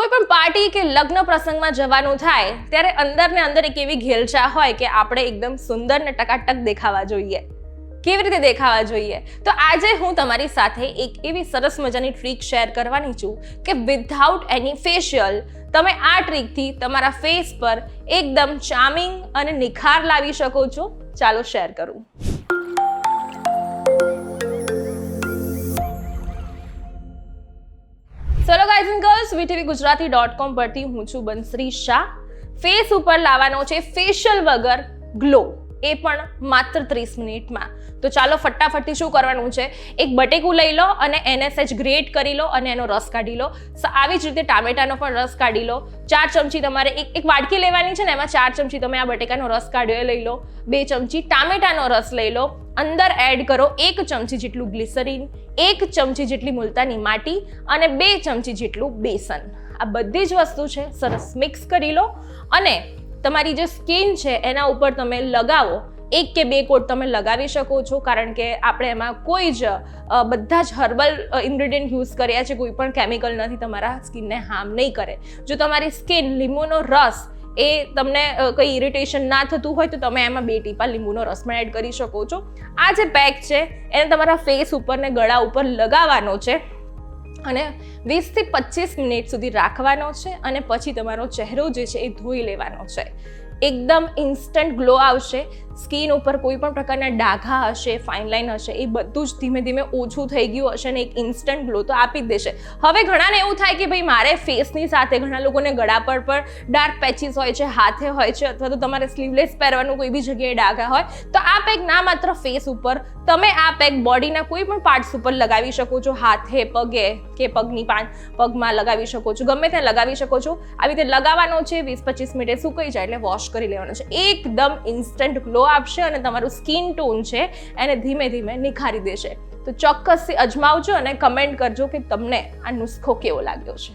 કોઈ પણ પાર્ટી કે લગ્ન પ્રસંગમાં જવાનું થાય ત્યારે અંદર ને અંદર એક એવી ઘેલચા હોય કે આપણે એકદમ સુંદર ને ટકાટક દેખાવા જોઈએ. કેવી રીતે દેખાવા જોઈએ? તો આજે હું તમારી સાથે એક એવી સરસ મજાની ટ્રીક શેર કરવાની છું કે વિધાઉટ એની ફેશિયલ તમે આ ટ્રીકથી તમારા ફેસ પર એકદમ ચાર્મિંગ અને નિખાર લાવી શકો છો. ચાલો શેર કરું. ચલો ગાઈઝ એન્ડ ગર્લ્સ, VTVGujarati.com પરથી હું છું બંસરી શાહ. ફેસ ઉપર લાવવાનો છે ફેશિયલ વગર ગ્લો, એ પણ માત્ર 30 મિનિટમાં. તો ચાલો ફટાફટથી શું કરવાનું છે, એક બટેકું લઈ લો અને એને સહેજ ગ્રેટ કરી લો અને એનો રસ કાઢી લો. આવી જ રીતે ટામેટાનો પણ રસ કાઢી લો. 4 ચમચી તમારે એક વાટકી લેવાની છે ને, એમાં 4 ચમચી તમે આ બટેકાનો રસ કાઢ્યો લઈ લો. 2 ચમચી ટામેટાનો રસ લઈ લો. અંદર એડ કરો 1 ચમચી જેટલું ગ્લિસરીન, 1 ચમચી જેટલી મુલતાની માટી અને 2 ચમચી જેટલું બેસન. આ બધી જ વસ્તુ છે સરસ મિક્સ કરી લો અને તમારી જે સ્કિન છે એના ઉપર તમે લગાવો. 1 કે 2 કોટ તમે લગાવી શકો છો, કારણ કે આપણે એમાં કોઈ જ બધા જ હર્બલ ઇન્ગ્રેડિયન્ટ યુઝ કર્યા છે, કોઈ પણ કેમિકલ નથી, તમારા સ્કિનને હાર્મ નહીં કરે. જો તમારી સ્કિન લીંબુનો રસ એ તમને કંઈ ઇરિટેશન ના થતું હોય તો તમે એમાં 2 ટીપા લીંબુનો રસ પણ એડ કરી શકો છો. આ જે પેક છે એને તમારા ફેસ ઉપર ને ગળા ઉપર લગાવવાનો છે અને 20 થી 25 મિનિટ સુધી રાખવાનો છે અને પછી તમારો ચહેરો જે છે એ ધોઈ લેવાનો છે. એકદમ ઇન્સ્ટન્ટ ગ્લો આવશે. સ્કિન ઉપર કોઈ પણ પ્રકારના ડાઘા હશે, ફાઇન લાઇન હશે, એ બધું જ ધીમે ધીમે ઓછું થઈ ગયું હશે અને એક ઇન્સ્ટન્ટ ગ્લો તો આપી જ દેશે. હવે ઘણાને એવું થાય કે ભાઈ મારે ફેસની સાથે ઘણા લોકોને ગળા પર પણ ડાર્ક પેચીસ હોય છે, હાથે હોય છે, અથવા તો તમારે સ્લીવલેસ પહેરવાનું કોઈ બી જગ્યાએ ડાઘા હોય, તો આ પેક ના માત્ર ફેસ ઉપર, તમે આ પેક બોડીના કોઈ પણ પાર્ટ્સ ઉપર લગાવી શકો છો. હાથે, પગે કે પગમાં લગાવી શકો છો, ગમે ત્યાં લગાવી શકો છો. આવી રીતે લગાવવાનો છે. 20-25 મિનિટે સુકાઈ જાય એટલે વોશ કરી લેવાનો છે. એકદમ ઇન્સ્ટન્ટ ગ્લો આપશે અને તમારું સ્કિન ટોન છે એને ધીમે ધીમે નિખારી દેશે. તો ચોક્કસથી અજમાવજો અને કમેન્ટ કરજો કે તમને આ નુસ્ખો કેવો લાગ્યો છે.